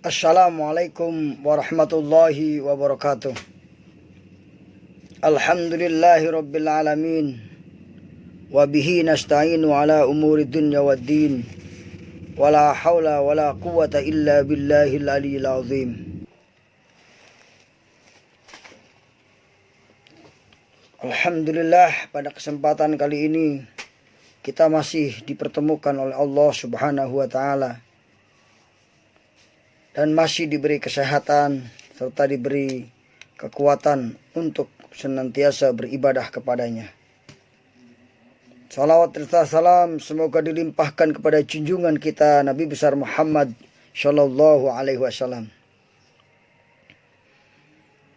Assalamualaikum warahmatullahi wabarakatuh. Alhamdulillahi rabbil alamin. Wabihi nasta'inu ala umuri dunya waddin. Wala hawla wala quwata illa billahil aliyil azim. Alhamdulillah, pada kesempatan kali ini kita masih dipertemukan oleh Allah Subhanahu wa ta'ala dan masih diberi kesehatan serta diberi kekuatan untuk senantiasa beribadah kepadanya. Salawat serta salam semoga dilimpahkan kepada junjungan kita Nabi besar Muhammad Shallallahu Alaihi Wasallam.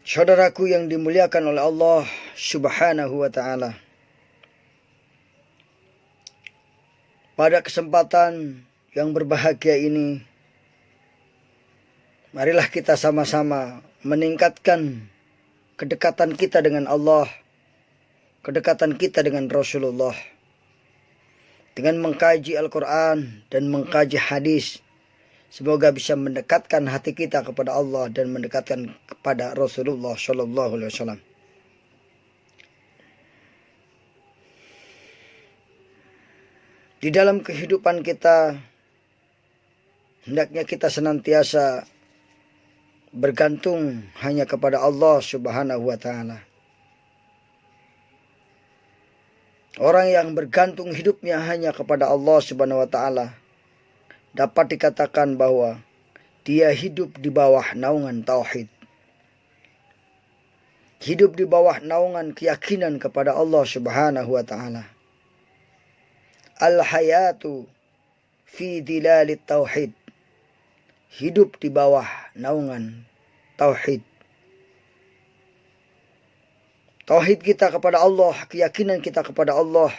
Saudaraku yang dimuliakan oleh Allah Subhanahu wa ta'ala, pada kesempatan yang berbahagia ini, marilah kita sama-sama meningkatkan kedekatan kita dengan Allah, kedekatan kita dengan Rasulullah, dengan mengkaji Al-Quran dan mengkaji hadis. Semoga bisa mendekatkan hati kita kepada Allah dan mendekatkan kepada Rasulullah Shallallahu Alaihi Wasallam. Di dalam kehidupan kita, hendaknya kita senantiasa bergantung hanya kepada Allah Subhanahu wa ta'ala. Orang yang bergantung hidupnya hanya kepada Allah Subhanahu wa ta'ala dapat dikatakan bahwa dia hidup di bawah naungan tauhid. Hidup di bawah naungan keyakinan kepada Allah Subhanahu wa ta'ala. Al-hayatu fi dilalit tauhid. Hidup di bawah naungan tauhid. Tauhid kita kepada Allah, keyakinan kita kepada Allah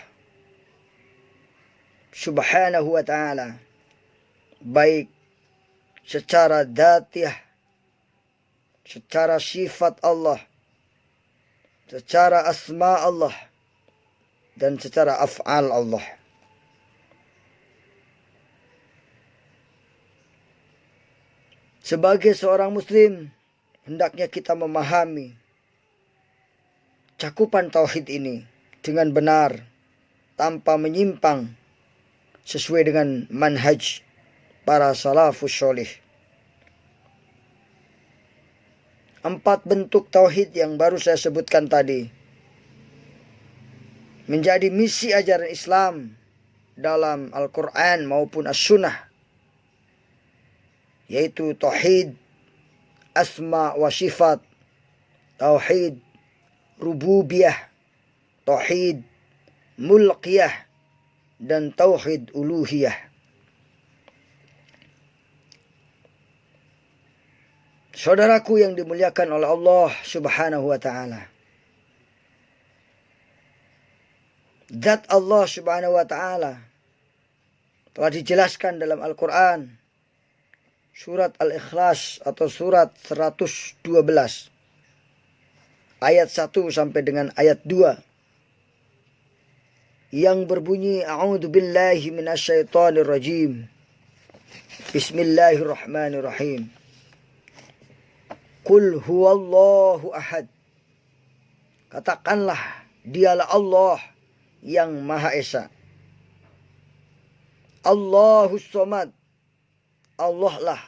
Subhanahu wa ta'ala, baik secara dzatiyah, secara sifat Allah, secara asma Allah, dan secara af'al Allah. Sebagai seorang muslim, hendaknya kita memahami cakupan tauhid ini dengan benar, tanpa menyimpang, sesuai dengan manhaj para salafus sholih. 4 bentuk tauhid yang baru saya sebutkan tadi menjadi misi ajaran Islam dalam Al-Quran maupun As-Sunnah, yaitu tauhid asma wa sifat, tauhid rububiyah, tauhid mulkiyah, dan tauhid uluhiyah. Saudaraku yang dimuliakan oleh Allah Subhanahu wa ta'ala, zat Allah Subhanahu wa ta'ala telah dijelaskan dalam Al-Quran, surat Al-Ikhlas atau surat 112, ayat 1 sampai dengan ayat 2, yang berbunyi, A'udzu billahi minasyaitonir rajim. Bismillahirrahmanirrahim. Qul huwallahu ahad. Katakanlah, dialah Allah yang Maha Esa. Allahus Somad. Allah lah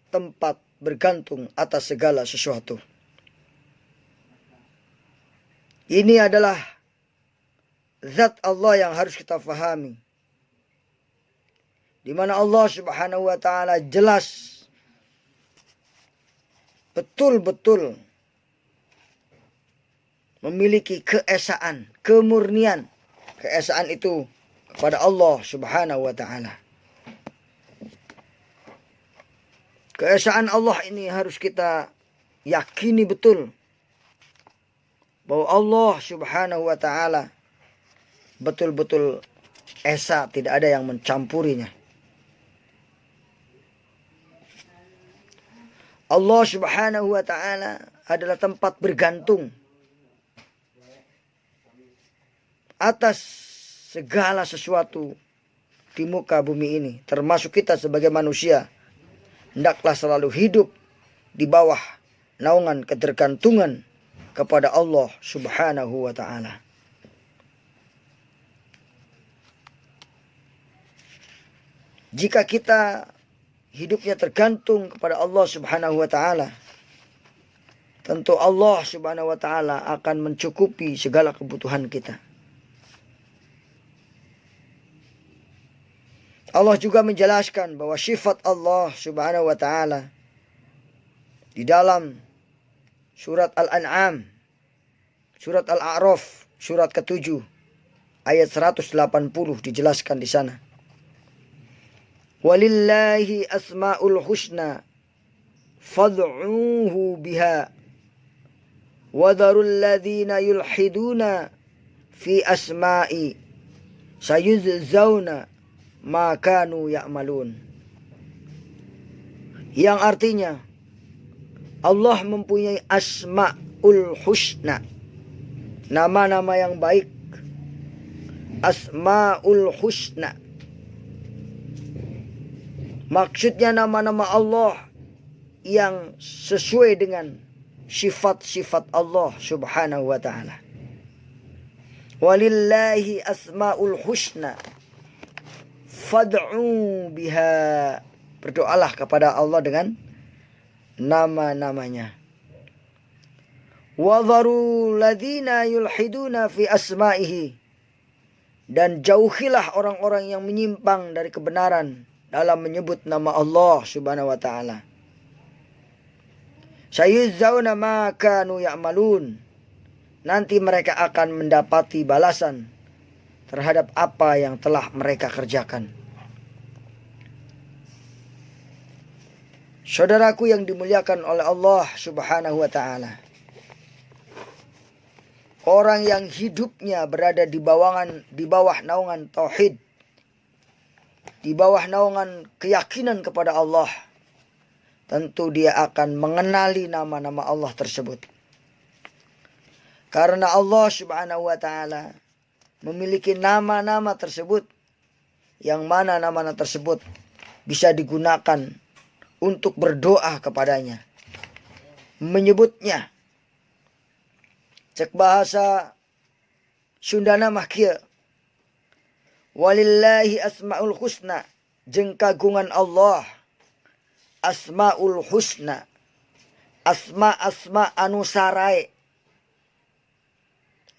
tempat bergantung atas segala sesuatu. Ini adalah zat Allah yang harus kita fahami, di mana Allah Subhanahu wa ta'ala jelas betul-betul memiliki keesaan, kemurnian. Keesaan itu kepada Allah Subhanahu wa ta'ala. Keesaan Allah ini harus kita yakini betul, bahwa Allah Subhanahu wa ta'ala betul-betul esa, tidak ada yang mencampurinya. Allah Subhanahu wa ta'ala adalah tempat bergantung atas segala sesuatu di muka bumi ini, termasuk kita sebagai manusia. hendaklah selalu hidup di bawah naungan ketergantungan kepada Allah Subhanahu wa ta'ala. Jika kita hidupnya tergantung kepada Allah Subhanahu wa ta'ala, tentu Allah Subhanahu wa ta'ala akan mencukupi segala kebutuhan kita. Allah juga menjelaskan bahwa sifat Allah Subhanahu wa ta'ala di dalam surat Al-An'am, surat Al-A'raf, surat ke-7 ayat 180 dijelaskan di sana. Walillahi asma'ul husna fad'uuhu biha wadharul ladzina yulhiduna fi asma'i sayujzauna ma kanu ya'malun. Yang artinya Allah mempunyai asma'ul husna, nama-nama yang baik. Asma'ul husna, maksudnya nama-nama Allah yang sesuai dengan sifat-sifat Allah Subhanahu wa ta'ala. Walillahi asma'ul husna fad'u biha. Berdoalah kepada Allah dengan nama-namanya. Wadharu ladzina yulhiduna fi asma'ihi. Dan jauhilah orang-orang yang menyimpang dari kebenaran dalam menyebut nama Allah Subhanahu wa ta'ala. Sayujzauna ma kanu ya'malun. Nanti mereka akan mendapati balasan terhadap apa yang telah mereka kerjakan. Saudaraku yang dimuliakan oleh Allah Subhanahu wa ta'ala, orang yang hidupnya berada di bawah naungan tauhid, di bawah naungan keyakinan kepada Allah, tentu dia akan mengenali nama-nama Allah tersebut. Karena Allah Subhanahu wa ta'ala memiliki nama-nama tersebut, yang mana nama-nama tersebut bisa digunakan untuk berdoa kepadanya, menyebutnya. Cek bahasa Sundana mah kieu, walillahi asmaul husna, jeung kagungan Allah asmaul husna, asma anu sarae,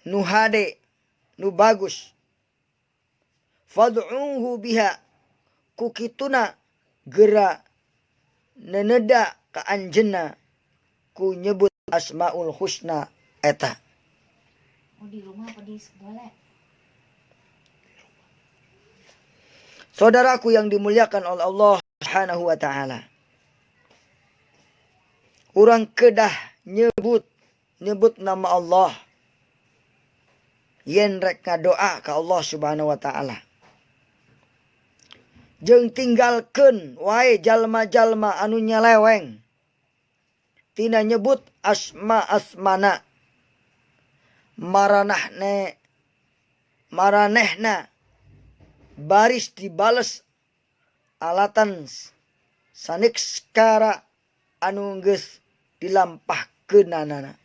nu hade, nu bagus. Fad'uhu biha, ku kituna geura neneda ka anjeunna ku nyebut asmaul husna eta. Di rumah apa di sekolah? Saudaraku yang dimuliakan oleh Allah Subhanahu wa ta'ala, urang kedah nyebut nama Allah yen rek ngadoa ka Allah Subhanahu wa ta'ala. Jeung tinggalkeun wae jalma-jalma anu nyeleweng tina nyebut asmana. Maranehna baris dibales alatan sanikskara anu geus dilampahkeunana.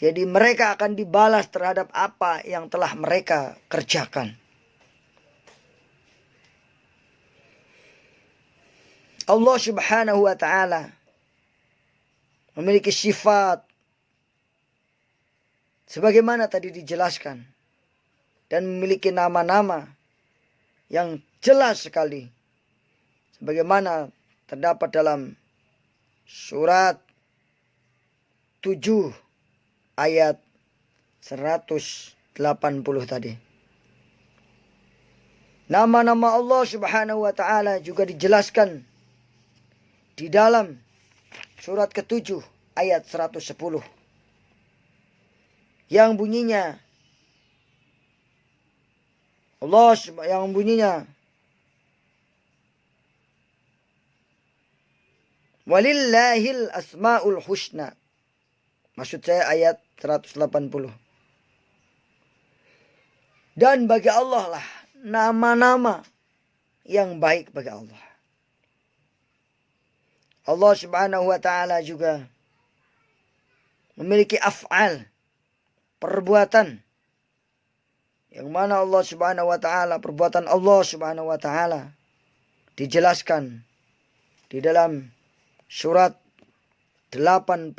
Jadi mereka akan dibalas terhadap apa yang telah mereka kerjakan. Allah Subhanahu wa ta'ala memiliki sifat sebagaimana tadi dijelaskan, dan memiliki nama-nama yang jelas sekali, sebagaimana terdapat dalam surat 7 ayat 180 tadi. Nama-nama Allah Subhanahu wa ta'ala juga dijelaskan di dalam surat ke-7 ayat 110, yang bunyinya walillahil asmaul husna. Maksud saya ayat 180. Dan bagi Allah lah nama-nama yang baik bagi Allah. Allah Subhanahu wa taala juga memiliki af'al, perbuatan, yang mana Allah Subhanahu wa taala, perbuatan Allah Subhanahu wa taala dijelaskan di dalam surat 85.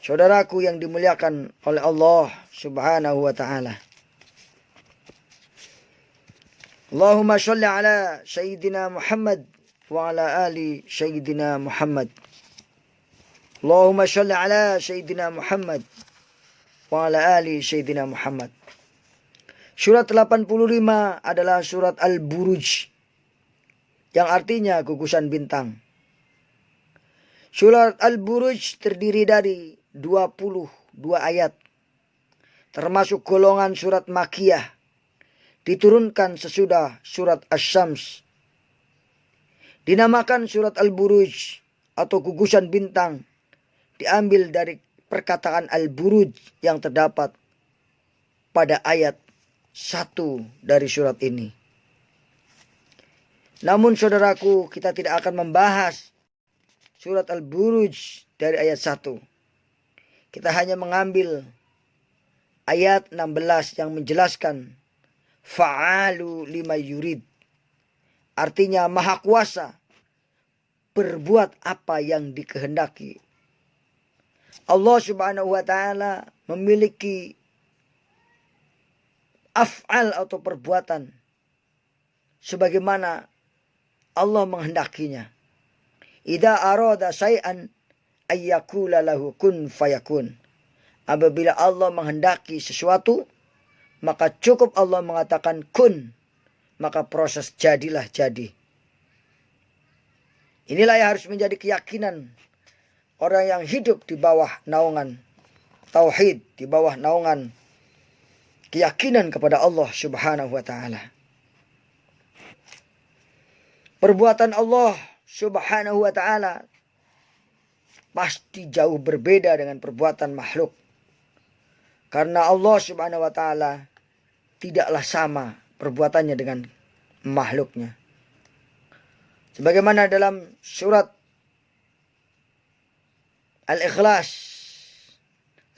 Saudaraku yang dimuliakan oleh Allah Subhanahu wa taala. Allahumma sholli ala Sayyidina Muhammad wa ala ali Sayyidina Muhammad. Allahumma sholli ala Sayyidina Muhammad wa ala ali Sayyidina Muhammad. Surat 85 adalah surat Al-Buruj, yang artinya gugusan bintang. Surat Al-Buruj terdiri dari 22 ayat, termasuk golongan surat Makkiyah, diturunkan sesudah surat Asy-Syams. Dinamakan surat Al-Buruj atau gugusan bintang diambil dari perkataan Al-Buruj yang terdapat pada ayat 1 dari surat ini. Namun saudaraku, kita tidak akan membahas surat Al-Buruj dari ayat 1. Kita hanya mengambil ayat 16 yang menjelaskan fa'alu lima yurid. Artinya maha kuasa berbuat apa yang dikehendaki. Allah Subhanahu wa taala memiliki af'al atau perbuatan sebagaimana Allah menghendakinya. Idza arada syai'an ayyakula lahu kun fayakun. Apabila Allah menghendaki sesuatu, maka cukup Allah mengatakan kun, maka proses jadilah jadi. Inilah yang harus menjadi keyakinan orang yang hidup di bawah naungan tauhid, di bawah naungan keyakinan kepada Allah Subhanahu wa taala. Perbuatan Allah Subhanahu wa taala pasti jauh berbeda dengan perbuatan makhluk. Karena Allah Subhanahu wa taala tidaklah sama perbuatannya dengan makhluknya. Sebagaimana dalam surat Al-Ikhlas,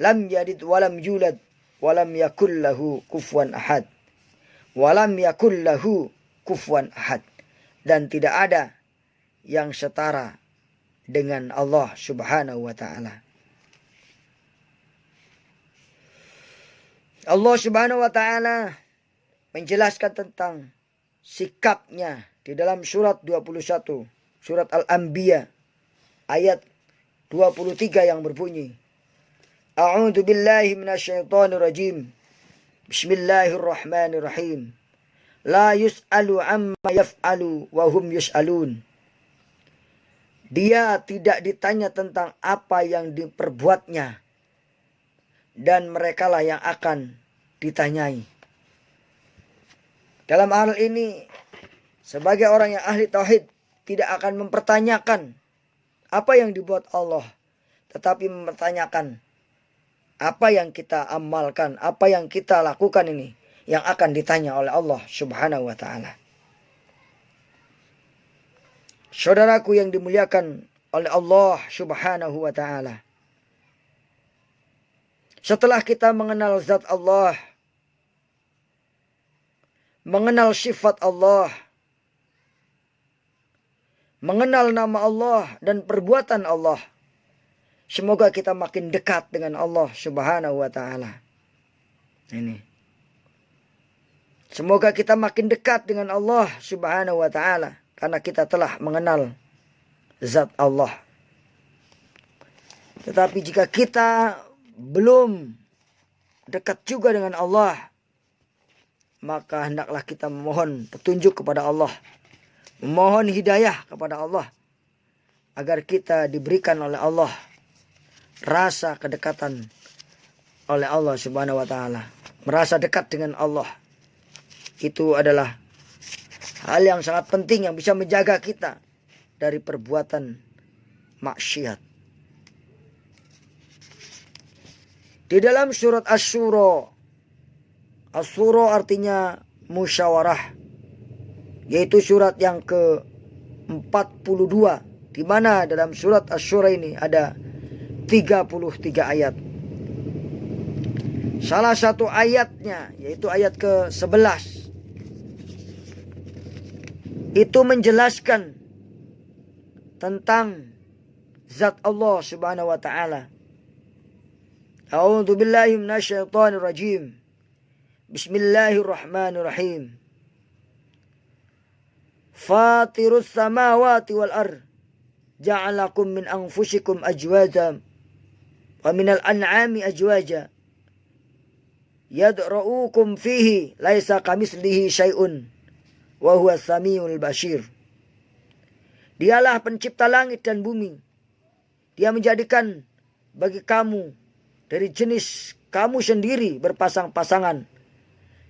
lam yalid walam yulad walam yakul lahu kufuwan ahad. Walam yakul lahu kufuwan ahad. Dan tidak ada yang setara dengan Allah Subhanahu wa taala. Allah Subhanahu wa taala menjelaskan tentang sikapnya di dalam surat 21, surat Al-Anbiya ayat 23 yang berbunyi, A'udzu billahi minasyaitonir rajim. Bismillahirrahmanirrahim. La yus'alu amma yaf'alu wa hum yus'alun. Dia tidak ditanya tentang apa yang diperbuatnya, dan merekalah yang akan ditanyai. Dalam hal ini, sebagai orang yang ahli tauhid, tidak akan mempertanyakan apa yang dibuat Allah, tetapi mempertanyakan apa yang kita amalkan, apa yang kita lakukan ini, yang akan ditanya oleh Allah Subhanahu wa taala. Saudaraku yang dimuliakan oleh Allah Subhanahu wa taala, setelah kita mengenal zat Allah, mengenal sifat Allah, mengenal nama Allah dan perbuatan Allah, semoga kita makin dekat dengan Allah Subhanahu wa taala. Ini. Semoga kita makin dekat dengan Allah Subhanahu wa taala karena kita telah mengenal zat Allah. Tetapi jika kita belum dekat juga dengan Allah, maka hendaklah kita memohon petunjuk kepada Allah, memohon hidayah kepada Allah, agar kita diberikan oleh Allah rasa kedekatan oleh Allah Subhanahu wa taala. Merasa dekat dengan Allah itu adalah hal yang sangat penting yang bisa menjaga kita dari perbuatan maksiat. Di dalam surat Asy-Syura, Asy-Syura artinya musyawarah, yaitu surat yang ke-42, di mana dalam surat Asy-Syura ini ada 33 ayat. Salah satu ayatnya yaitu ayat ke-11 itu menjelaskan tentang zat Allah Subhanahu wa taala. A'udzu billahi minasyaitonir rajim. Bismillahirrahmanirrahim. Fatirus samawati wal ard ja'alakum min anfusikum ajwaja wa minal an'ami ajwaja yad'uukum fihi laisa kamitslihi syai'un wa huwas samiul basir. Dialah pencipta langit dan bumi. Dia menjadikan bagi kamu dari jenis kamu sendiri berpasang-pasangan,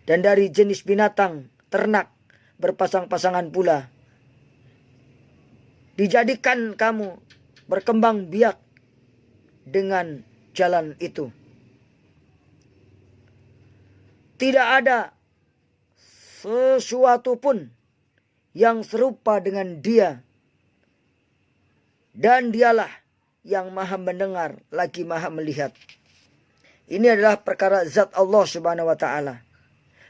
dan dari jenis binatang ternak berpasang-pasangan pula. Dijadikan kamu berkembang biak dengan jalan itu. Tidak ada sesuatu pun yang serupa dengan Dia, dan Dialah yang Maha mendengar lagi Maha melihat. Ini adalah perkara zat Allah Subhanahu wa taala.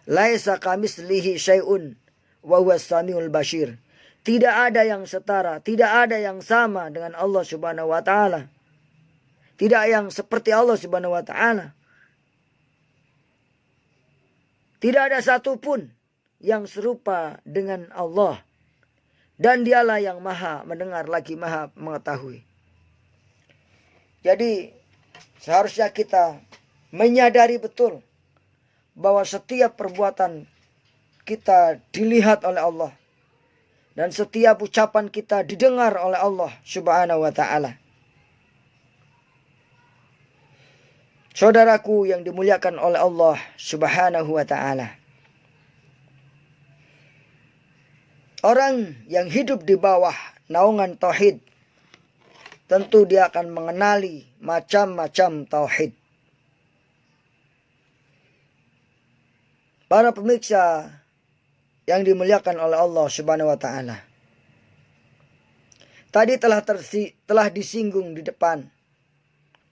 Laisa kamitslihi syai'un wa huwas samiul basir. Tidak ada yang setara, tidak ada yang sama dengan Allah Subhanahu wa taala. Tidak yang seperti Allah Subhanahu wa taala. Tidak ada satupun yang serupa dengan Allah. Dan Dialah yang Maha mendengar lagi Maha mengetahui. Jadi seharusnya kita menyadari betul bahwa setiap perbuatan kita dilihat oleh Allah, dan setiap ucapan kita didengar oleh Allah Subhanahu wa taala. Saudaraku yang dimuliakan oleh Allah Subhanahu wa taala. Orang yang hidup di bawah naungan tauhid, tentu dia akan mengenali macam-macam tauhid. Para pemirsa yang dimuliakan oleh Allah Subhanahu wa taala. Tadi telah disinggung di depan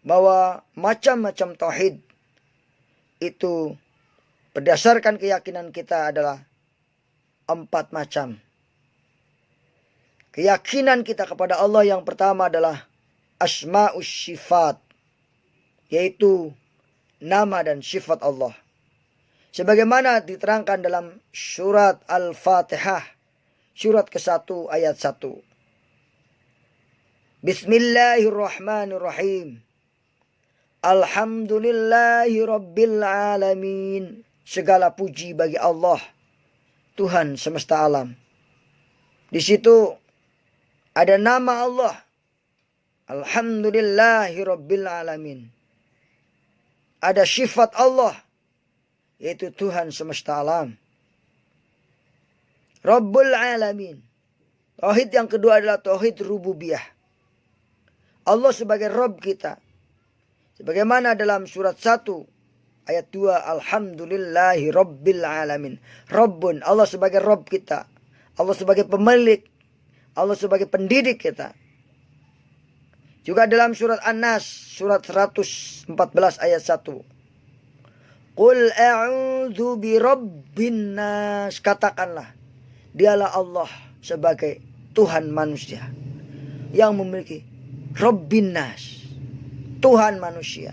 bahwa macam-macam tauhid itu berdasarkan keyakinan kita adalah 4 macam. Keyakinan kita kepada Allah yang pertama adalah asma'us sifat, yaitu nama dan sifat Allah. Sebagaimana diterangkan dalam surat Al-Fatihah, surat ke-1 ayat 1. Bismillahirrahmanirrahim. Alhamdulillahi rabbil alamin. Segala puji bagi Allah, Tuhan semesta alam. Di situ ada nama Allah. Alhamdulillahi rabbil alamin. Ada sifat Allah, yaitu Tuhan semesta alam. Rabbul alamin. Tauhid yang kedua adalah tauhid rububiyah. Allah sebagai Rabb kita. Sebagaimana dalam surat 1 ayat 2, Alhamdulillahi rabbil alamin. Rabbun, Allah sebagai Rabb kita. Allah sebagai pemilik. Allah sebagai pendidik kita. Juga dalam surat An-Nas, surat 114 ayat 1. Qul a'udzu birabbin nas. Katakanlah, Dialah Allah sebagai Tuhan manusia, yang memiliki Rabbin nas, Tuhan manusia.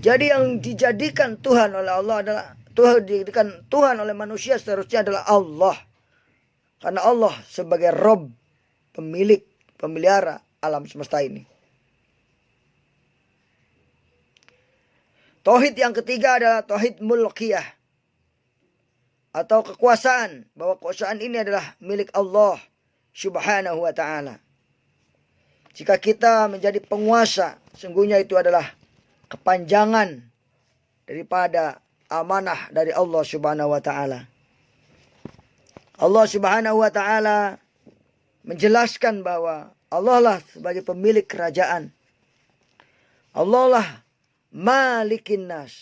Jadi yang dijadikan Tuhan oleh Allah adalah dijadikan Tuhan oleh manusia seharusnya adalah Allah. Karena Allah sebagai Rabb, pemilik, pemelihara alam semesta ini. Tauhid yang ketiga adalah tauhid mulkiyah, atau kekuasaan, bahwa kekuasaan ini adalah milik Allah Subhanahu wa taala. Jika kita menjadi penguasa, sungguhnya itu adalah kepanjangan daripada amanah dari Allah Subhanahu wa taala. Allah Subhanahu wa taala menjelaskan bahwa Allah lah sebagai pemilik kerajaan. Allah lah Malikin nas.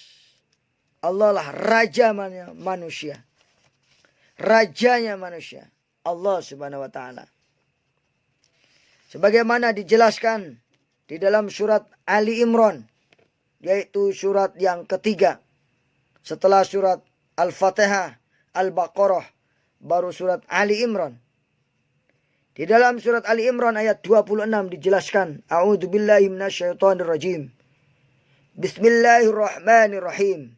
Allah lah raja manusia. rajanya manusia, Allah Subhanahu wa taala. Sebagaimana dijelaskan di dalam surat Ali Imran, yaitu surat yang ketiga setelah surat Al-Fatihah, Al-Baqarah, baru surat Ali Imran. Di dalam surat Ali Imran ayat 26 dijelaskan, A'udzubillahi minasyaitonirrajim. Bismillahirrahmanirrahim.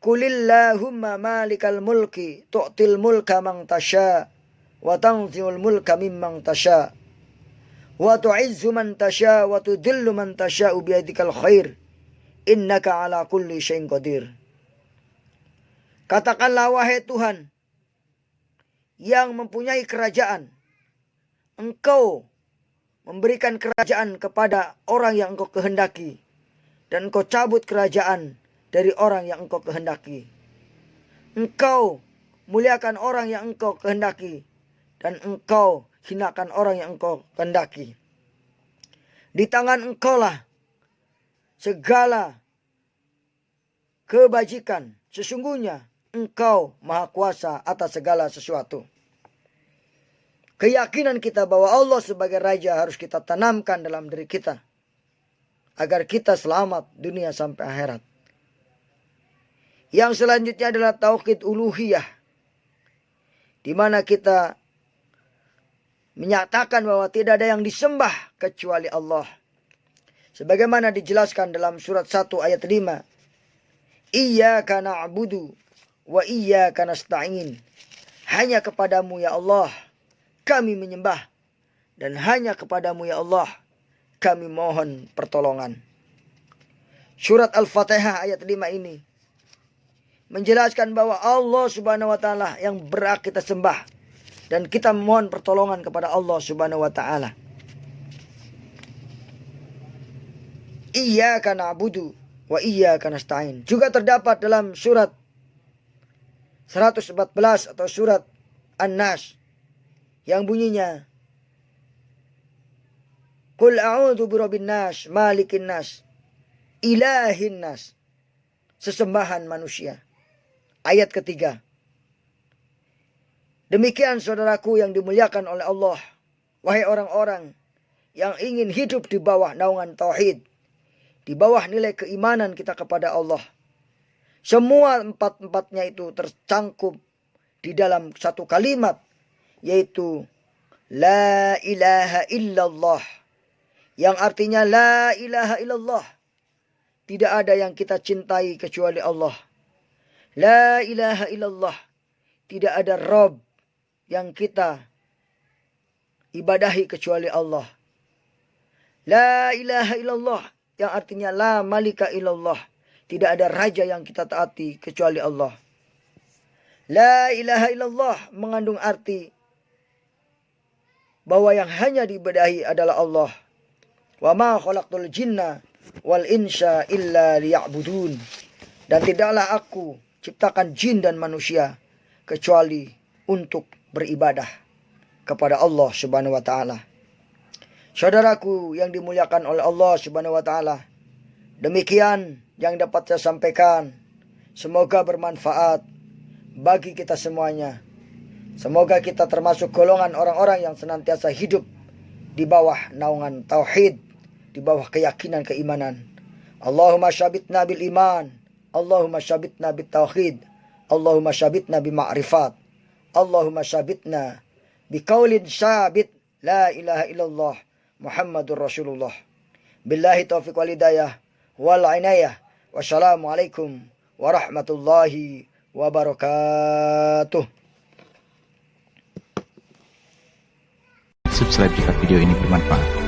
Qulillahumma malikal mulki tu'til mulka man tasha wa tanzi'ul mulka mimman tasha wa tu'izzu man tasha wa tudillu man tasha biyadikal khair innaka ala kulli syai'in qadir. Katakanlah wahai Tuhan yang mempunyai kerajaan, Engkau memberikan kerajaan kepada orang yang Engkau kehendaki, dan Engkau cabut kerajaan dari orang yang Engkau kehendaki. Engkau muliakan orang yang Engkau kehendaki, dan Engkau hinakan orang yang Engkau kehendaki. Di tangan Engkau lah segala kebajikan. Sesungguhnya Engkau maha kuasa atas segala sesuatu. Keyakinan kita bahwa Allah sebagai Raja harus kita tanamkan dalam diri kita, agar kita selamat dunia sampai akhirat. Yang selanjutnya adalah tauhid uluhiyah, di mana kita menyatakan bahwa tidak ada yang disembah kecuali Allah. Sebagaimana dijelaskan dalam surat 1 ayat 5. Iyyaka na'budu wa iyyaka nasta'in. Hanya kepadamu ya Allah kami menyembah, dan hanya kepadamu ya Allah kami mohon pertolongan. Surat Al-Fatihah ayat 5 ini menjelaskan bahwa Allah Subhanahu wa taala yang berhak kita sembah, dan kita mohon pertolongan kepada Allah Subhanahu wa taala. Iyyaka na'budu wa iyyaka nasta'in juga terdapat dalam surat 114 atau surat An-Nas yang bunyinya Qul a'udzu birabbin nas, malikin nas, ilahin nas. Sesembahan manusia. Ayat ketiga. Demikian saudaraku yang dimuliakan oleh Allah, wahai orang-orang yang ingin hidup di bawah naungan tauhid, di bawah nilai keimanan kita kepada Allah. Semua empat-empatnya itu tercangkup di dalam satu kalimat, yaitu La ilaha illallah, yang artinya La ilaha illallah, tidak ada yang kita cintai kecuali Allah. La ilaha illallah, tidak ada Rabb yang kita ibadahi kecuali Allah. La ilaha illallah, yang artinya La malika illallah, tidak ada raja yang kita taati kecuali Allah. La ilaha illallah mengandung arti bahwa yang hanya diibadahi adalah Allah. Wa ma khalaqtul jinna wal insa illa liya'budun. Dan tidaklah aku ciptakan jin dan manusia kecuali untuk beribadah kepada Allah Subhanahu wa taala. Saudaraku yang dimuliakan oleh Allah Subhanahu wa taala, demikian yang dapat saya sampaikan. Semoga bermanfaat bagi kita semuanya. Semoga kita termasuk golongan orang-orang yang senantiasa hidup di bawah naungan tauhid, di bawah keyakinan keimanan. Allahumma syabitna bil iman, Allahumma syabitna bit tauhid, Allahumma syabitna bi ma'rifat, Allahumma syabitna bi qaulin syabit la ilaha illallah Muhammadur Rasulullah. Billahi taufiq wal hidayah wal inayah. Wassalamualaikum warahmatullahi wabarakatuh. Subscribe jika video ini bermanfaat.